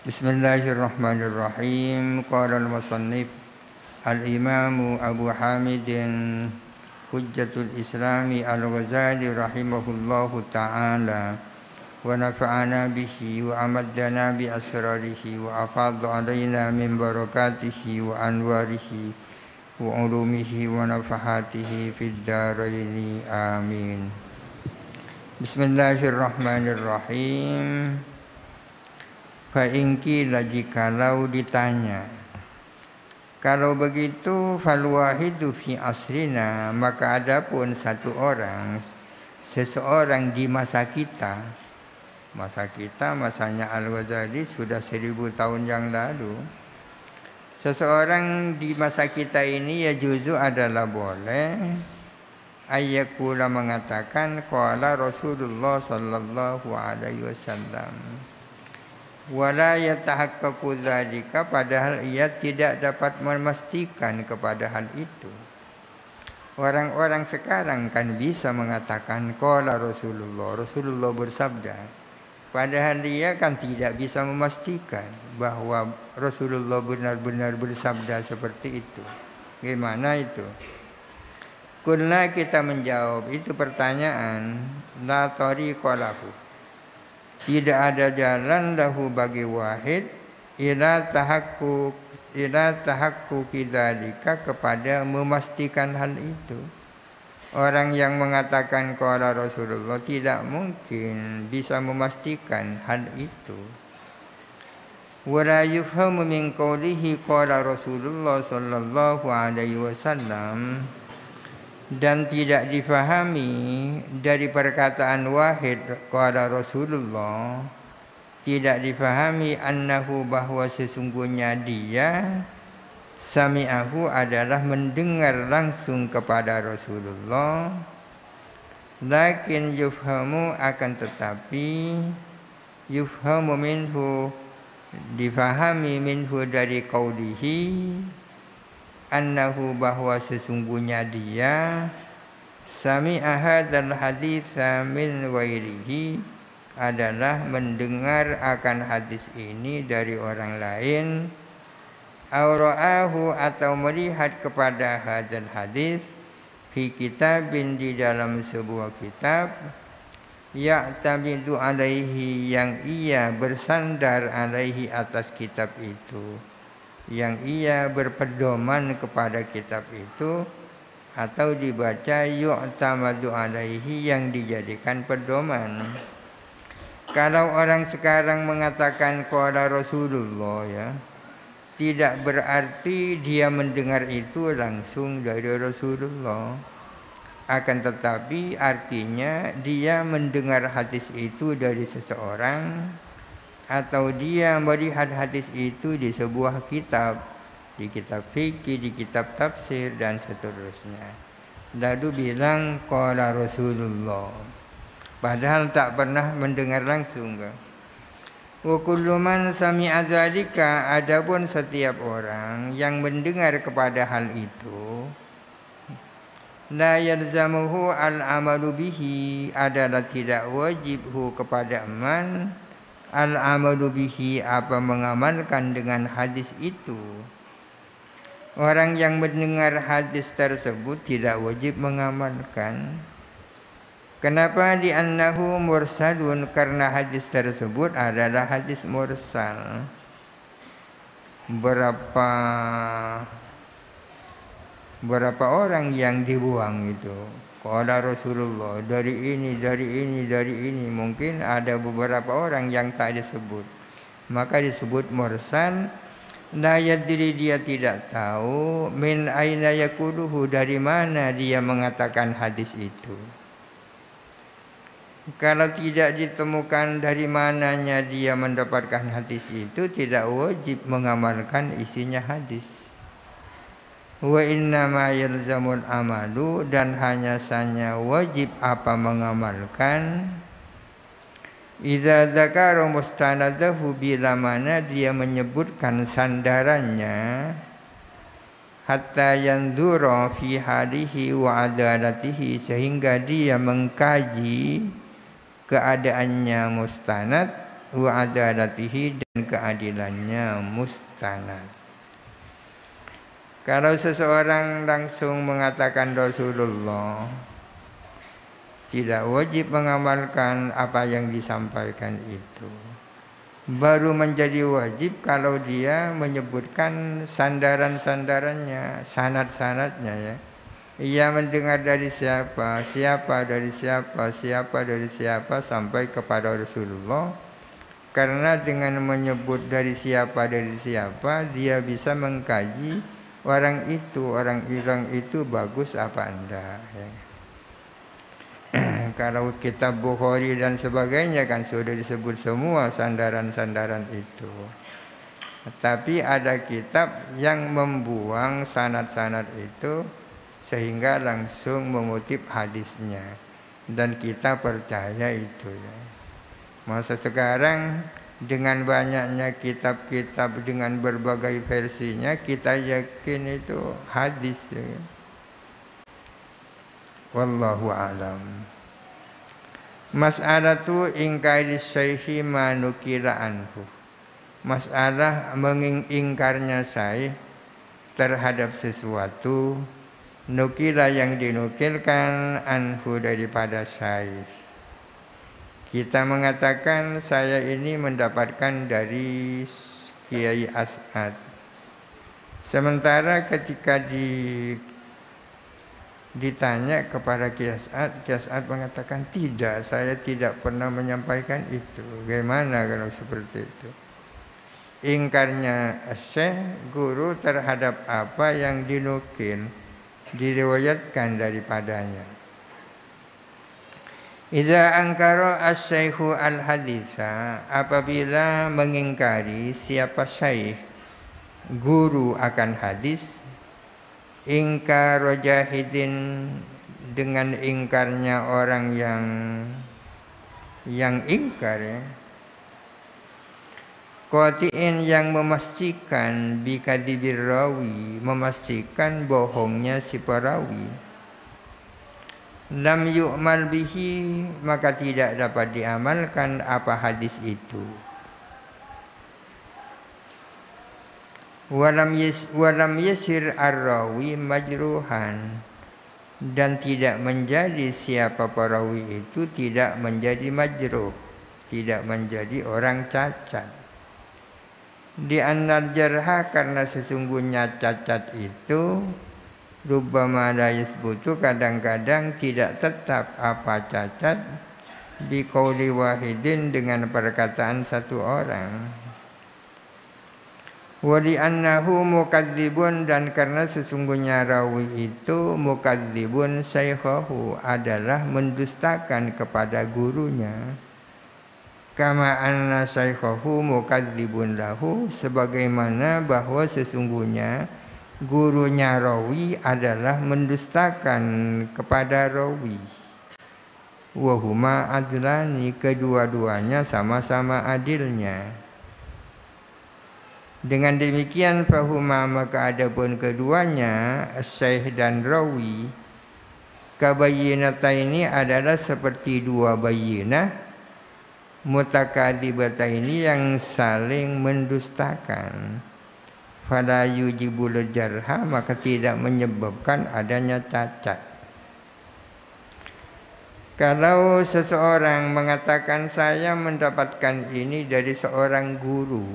Bismillahirrahmanirrahim. Qala al-musannif al-imamu Abu Hamidin Hujjatul Islami al-Ghazali rahimahullahu ta'ala wa nafa'ana bihi wa amaddana bi asrarihi wa afadha alaina min barakatihi wa anwarihi wa ulumihi wa nafahatihi fid daraini amin. Bismillahirrahmanirrahim. Fa'ingkila jikalau ditanya, kalau begitu falwahidu fi asrina, maka adapun satu orang, seseorang di masa kita, masanya Al-Ghazali sudah 1000 tahun yang lalu. Seseorang di masa kita ini ya juzu adalah boleh ayyakula mengatakan qala Rasulullah sallallahu alaihi wasallam. Wala yatahaqqaqu dzalika, padahal ia tidak dapat memastikan kepada hal itu. Orang-orang sekarang kan bisa mengatakan qala Rasulullah bersabda, padahal dia kan tidak bisa memastikan bahwa Rasulullah benar-benar bersabda seperti itu. Gimana itu? Kulna, kita menjawab, itu pertanyaan, la tariqa lahu, tidak ada jalan lahu bagi wahid ila tahaqquqi dzalika, kepada memastikan hal itu. Orang yang mengatakan qala Rasulullah tidak mungkin bisa memastikan hal itu. Wala yufhamu min qawlihi qala Rasulullah sallallahu alaihi wasallam, dan tidak difahami dari perkataan wahid qala Rasulullah, tidak difahami annahu, bahwa sesungguhnya dia sami'ahu adalah mendengar langsung kepada Rasulullah. Lakin yufhamu, akan tetapi yufhamu minhu, difahami minhu dari qaulihi, annahu, bahwa sesungguhnya dia sami'a hadzal haditsa min ghairihi, adalah mendengar akan hadis ini dari orang lain, aw ra'ahu, atau melihat kepada hadzal hadis, fi kitabin, di dalam sebuah kitab, ya'tamidu alaihi, yang ia bersandar alaihi, atas kitab itu, yang ia berpedoman kepada kitab itu, atau dibaca yu'tamadu alaihi, yang dijadikan pedoman. Kalau orang sekarang mengatakan qala Rasulullah, ya, tidak berarti dia mendengar itu langsung dari Rasulullah. Akan tetapi artinya dia mendengar hadis itu dari seseorang, atau dia melihat hadis itu di sebuah kitab, di kitab fikih, di kitab tafsir, dan seterusnya. Lalu bilang qala Rasulullah, padahal tak pernah mendengar langsung. Wa kullu man sami'a dzalika, adapun setiap orang yang mendengar kepada hal itu, la yalzamuhu al-amalu bihi, adalah tidak wajibhu kepada man al-amalu bihi, apa mengamalkan dengan hadis itu. Orang yang mendengar hadis tersebut tidak wajib mengamalkan. Kenapa? Di annahu mursalun, karena hadis tersebut adalah hadis mursal. Berapa orang yang dibuang itu? Qala Rasulullah, dari ini, mungkin ada beberapa orang yang tak disebut, maka disebut mursal. La yadri, dia tidak tahu, min aina yaquluhu, dari mana dia mengatakan hadis itu. Kalau tidak ditemukan dari mananya dia mendapatkan hadis itu, tidak wajib mengamalkan isinya hadis. Wa innama yalzamul amalu, dan hanya saja wajib apa mengamalkan, idza dzakara mustanadahu, bila mana dia menyebutkan sandarannya, hatta yanzura fi halihi wa adalatihi, sehingga dia mengkaji keadaannya mustanad wa adalatihi dan keadilannya mustanad. Kalau seseorang langsung mengatakan Rasulullah, tidak wajib mengamalkan apa yang disampaikan itu. Baru menjadi wajib kalau dia menyebutkan sandaran-sandarannya, sanad-sanadnya ya. Ia mendengar dari siapa, siapa dari siapa, siapa dari siapa sampai kepada Rasulullah. Karena dengan menyebut dari siapa, dia bisa mengkaji orang itu bagus apa enggak ya. Kalau kitab Bukhari dan sebagainya kan sudah disebut semua sandaran-sandaran itu. Tapi ada kitab yang membuang sanad-sanad itu sehingga langsung mengutip hadisnya. Dan kita percaya itu ya. Masa sekarang dengan banyaknya kitab-kitab dengan berbagai versinya, kita yakin itu hadis ya. Wallahu a'lam. Mas'alatu ingkari syaihi ma nukila anhu. Masalah mengingkarnya syekh terhadap sesuatu nukila yang dinukilkan anhu daripada syekh. Kita mengatakan saya ini mendapatkan dari Kiai As'ad. Sementara ketika ditanya kepada Kiai As'ad mengatakan tidak, saya tidak pernah menyampaikan itu. Bagaimana kalau seperti itu? Ingkarnya Syekh guru terhadap apa yang dinukil, diriwayatkan daripadanya. Idza angkara asy-syaikhu al-haditsa, apabila mengingkari siapa syekh guru akan hadis, ingkar jahidin dengan ingkarnya orang yang ingkar ya. Qatiin yang memastikan bikadzibir rawi, memastikan bohongnya si perawi. Lam yu'mal bihi, maka tidak dapat diamalkan apa hadis itu. Walam yasir ar-rawi majruhan, dan tidak menjadi siapa perawi itu tidak menjadi majruh, tidak menjadi orang cacat. Di annal jarha, karena sesungguhnya cacat itu rubbama la yasbutu, kadang-kadang tidak tetap apa cacat biqauli wahidin, dengan perkataan satu orang. Wa li annahu mukadzibun, dan karena sesungguhnya rawi itu mukadzibun syaikhahu, adalah mendustakan kepada gurunya. Kama anna syaikhahu mukadzibun lahu, sebagaimana bahwa sesungguhnya gurunya rawi adalah mendustakan kepada rawi. Wahuma adlani, kedua-duanya sama-sama adilnya. Dengan demikian fahuma, maka adapun keduanya syekh dan rawi kabayinataini adalah seperti dua bayinah mutakadzibataini yang saling mendustakan. Fala yujibul jarha, maka tidak menyebabkan adanya cacat. Kalau seseorang mengatakan saya mendapatkan ini dari seorang guru,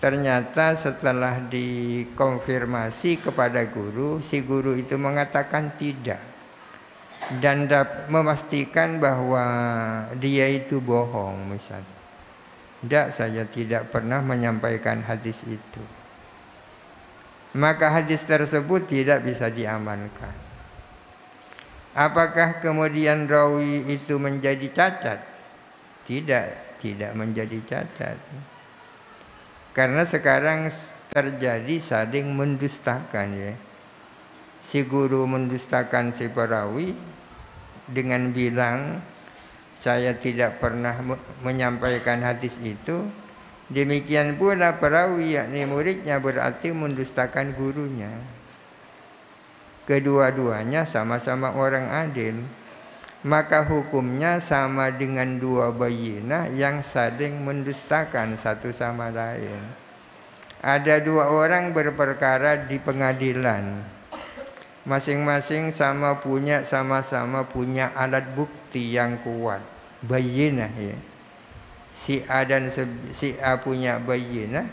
ternyata setelah dikonfirmasi kepada guru, si guru itu mengatakan tidak, dan memastikan bahwa dia itu bohong misalnya. Tidak, saya tidak pernah menyampaikan hadis itu. Maka hadis tersebut tidak bisa diamalkan. Apakah kemudian rawi itu menjadi cacat? Tidak menjadi cacat. Karena sekarang terjadi saling mendustakan ya. Si guru mendustakan si perawi dengan bilang saya tidak pernah menyampaikan hadis itu. Demikian pula perawi, yakni muridnya, berarti mendustakan gurunya. Kedua-duanya sama-sama orang adil. maka hukumnya sama dengan dua bayyinah yang saling mendustakan satu sama lain. Ada dua orang berperkara di pengadilan, masing-masing sama-sama punya alat bukti yang kuat, bayyinah ya. Si A punya bayyinah,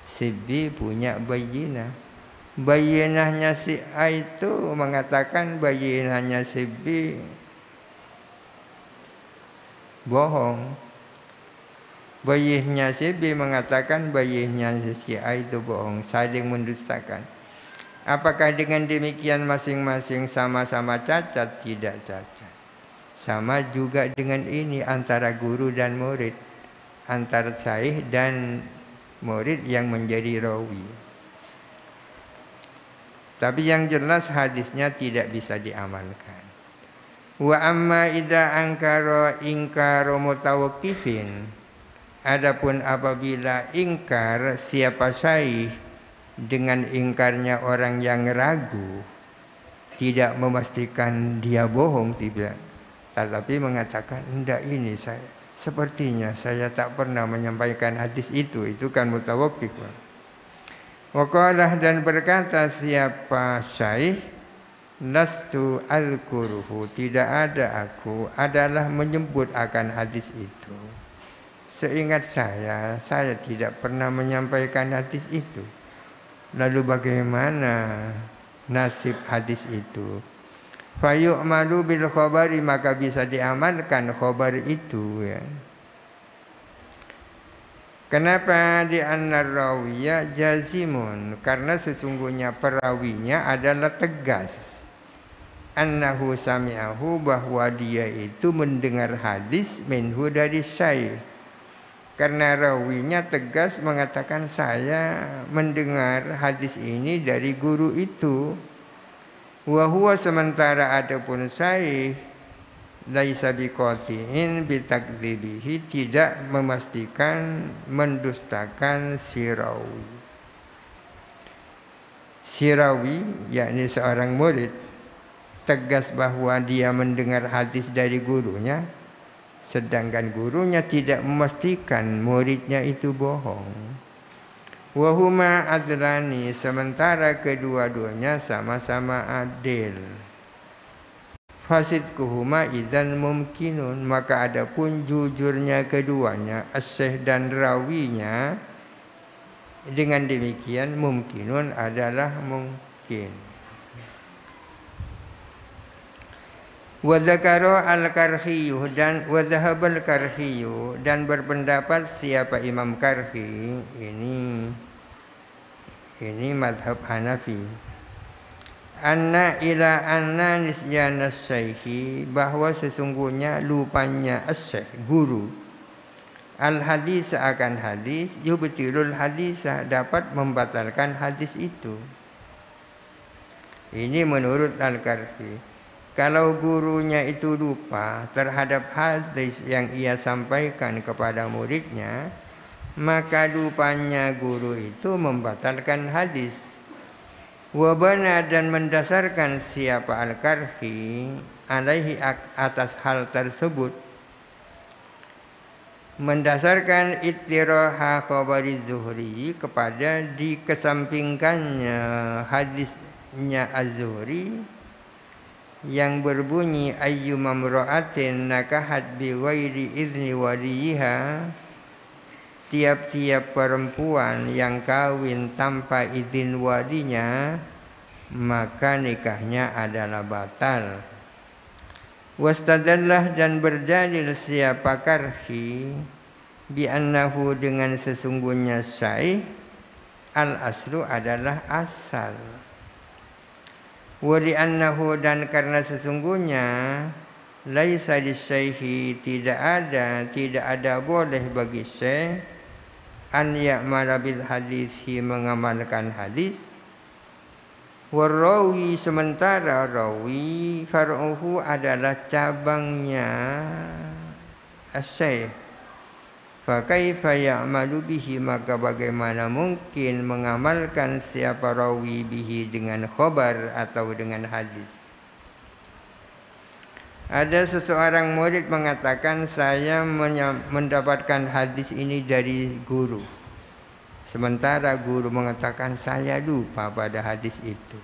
si B punya bayyinah. Bayyinahnya si A itu mengatakan bayyinahnya si B bohong. Bayyinahnya si B mengatakan bayyinahnya si A itu bohong, saling mendustakan. Apakah dengan demikian masing-masing sama-sama cacat? Tidak cacat. Sama juga dengan ini antara guru dan murid, antara syaikh dan murid yang menjadi rawi. Tapi yang jelas hadisnya tidak bisa diamalkan. Wa amma idza ankara ingkara mutawaqqifin. Adapun apabila ingkar siapa syaikh dengan ingkarnya orang yang ragu, tidak memastikan dia bohong, tidak, tetapi mengatakan enggak, ini sepertinya saya tak pernah menyampaikan hadis itu kan mutawaqqif. Waqalah, dan berkata siapa syaikh, lastu alquruhu, tidak ada aku adalah menyebut akan hadis itu. Seingat saya tidak pernah menyampaikan hadis itu. Lalu bagaimana nasib hadis itu? Fayu'malu bil khabari, maka bisa diamalkan khabar itu ya. Kenapa? Di annar rawiya jazimun, karena sesungguhnya perawinya adalah tegas. Annahu sami'ahu, bahwa dia itu mendengar hadis minhu dari syaikh. Karena rawinya tegas mengatakan saya mendengar hadis ini dari guru itu. Wa huwa, sementara adapun syaikh laisa biqatiin bitakdzibihi, tidak memastikan mendustakan si rawi. Si rawi yakni seorang murid tegas bahwa dia mendengar hadis dari gurunya, sedangkan gurunya tidak memastikan muridnya itu bohong. Wahuma adlani, sementara kedua-duanya sama-sama adil. Fasidkuhuma idzan mumkinun, maka adapun jujurnya keduanya, as-syekh dan rawinya, dengan demikian mumkinun adalah mungkin. Wa dzakara al-Karkhiyyu, dan wa dhahabal Karkhiyyu, dan berpendapat siapa Imam Karkhi, ini madhab Hanafi, anna ila anna nisyana syaikhi, bahwa sesungguhnya lupanya as-syekh guru al-hadis akan hadis, yubtilul hadisah, dapat membatalkan hadis itu. Ini menurut al-Karkhi. Kalau gurunya itu lupa terhadap hadis yang ia sampaikan kepada muridnya, maka lupanya guru itu membatalkan hadis. Wabana, dan mendasarkan siapa al-Karhi alaihi, atas hal tersebut, mendasarkan ittiraha khabari Zuhri, kepada dikesampingkannya hadisnya Az-Zuhri yang berbunyi ayyuma mra'atin nakahat bi ghairi idzni waliha, tiap-tiap perempuan yang kawin tanpa izin walinya, maka nikahnya adalah batal. Wastadallah, dan berdalil siapa Karhi, bi annahu, dengan sesungguhnya syaikh, al aslu adalah asal. Wa li annahu, dan karena sesungguhnya laisa lisyaikhi, tidak ada boleh bagi syekh an ya'mala bil hadisi, mengamalkan hadis. Warawi, sementara rawi far'uhu adalah cabangnya as-syekh. Fa kaifa ya'malu bihi, maka bagaimana mungkin mengamalkan siapa rawi bihi dengan khabar atau dengan hadis. Ada seseorang murid mengatakan, saya mendapatkan hadis ini dari guru. Sementara guru mengatakan, saya lupa pada hadis itu.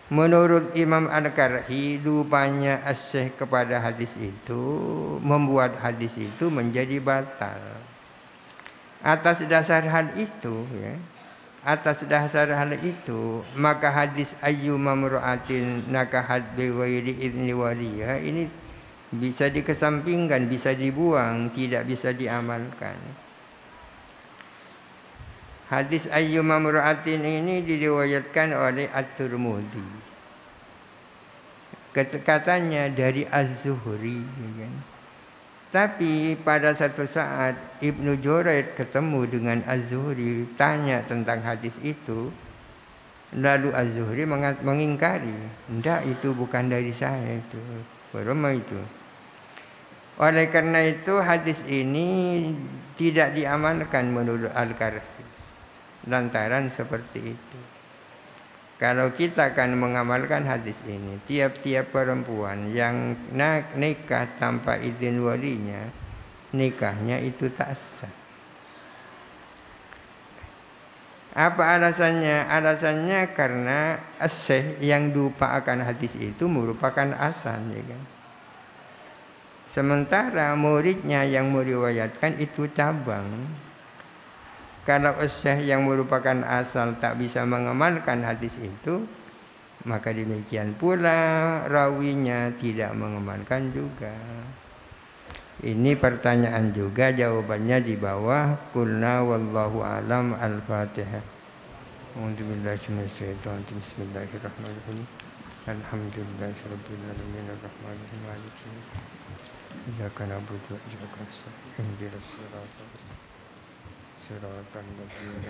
Menurut Imam Al-Karhi, lupanya Asy-Syaikh kepada hadis itu membuat hadis itu menjadi batal. Atas dasar hal itu, maka hadis ayyuma mur'atin nakahat bi ghairi idzni waliha ini bisa dikesampingkan, bisa dibuang, tidak bisa diamalkan. Hadis ayyuma mur'atin ini diriwayatkan oleh At-Tirmidzi. Katanya dari Az-Zuhri, kan? Tapi pada satu saat Ibnu Jurayd ketemu dengan Az-Zuhri, tanya tentang hadis itu. Lalu Az-Zuhri mengingkari, "Enggak, itu bukan dari saya itu." Berapa itu? Oleh karena itu hadis ini tidak diamalkan menurut Al-Karhi. Lantaran seperti itu. Kalau kita akan mengamalkan hadis ini, tiap-tiap perempuan yang nikah tanpa izin walinya, nikahnya itu tak sah. Apa alasannya? Alasannya karena Asy-Syaikh yang lupa akan hadis itu merupakan asal, ya kan? Sementara muridnya yang meriwayatkan itu cabang. Kalau Asy-Syaikh yang merupakan asal tak bisa mengamalkan hadis itu, maka demikian pula rawinya tidak mengamalkan juga. Ini pertanyaan juga, jawabannya di bawah. Qulna wallahu alam. Al-Fatihah. A'udzubillahi minasyaitonir rajim. Bismillahirrahmanirrahim. Alhamdulillahirabbil alamin arrahmanirrahim maliki yaumiddin. Iyyaka na'budu wa iyyaka nasta'in. Ihdinas siratal mustaqim. صراط الذين